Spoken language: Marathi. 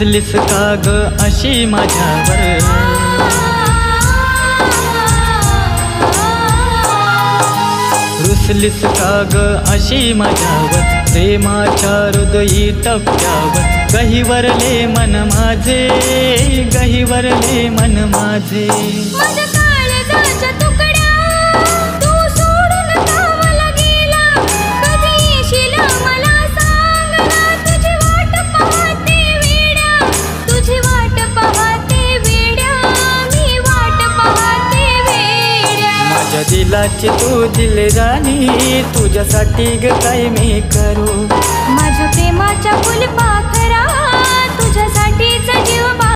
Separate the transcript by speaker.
Speaker 1: रुसलीस का ग अशी माझ्यावर, रुसलीस का ग अशी माझ्यावर, प्रेमाच्या हृदयी टप्प्यावर गहिवरले मन माझे, गहिवरले मन माझे.
Speaker 2: माझ्या काळजाच्या तुकड्या तू सोडून का मला गेला, कधी येशील मला सांग ना, तुझी वाट पाहते वेड्या, तुझी वाट पाहते वेड्या, मी वाट पाहते वेड्या.
Speaker 1: माझ्या दिलाची तू दिलराणी, तुझ्यासाठी ग काय मी करू,
Speaker 2: माझ्या प्रेमाच्या फुलपाखरा तुझ्यासाठीच जीव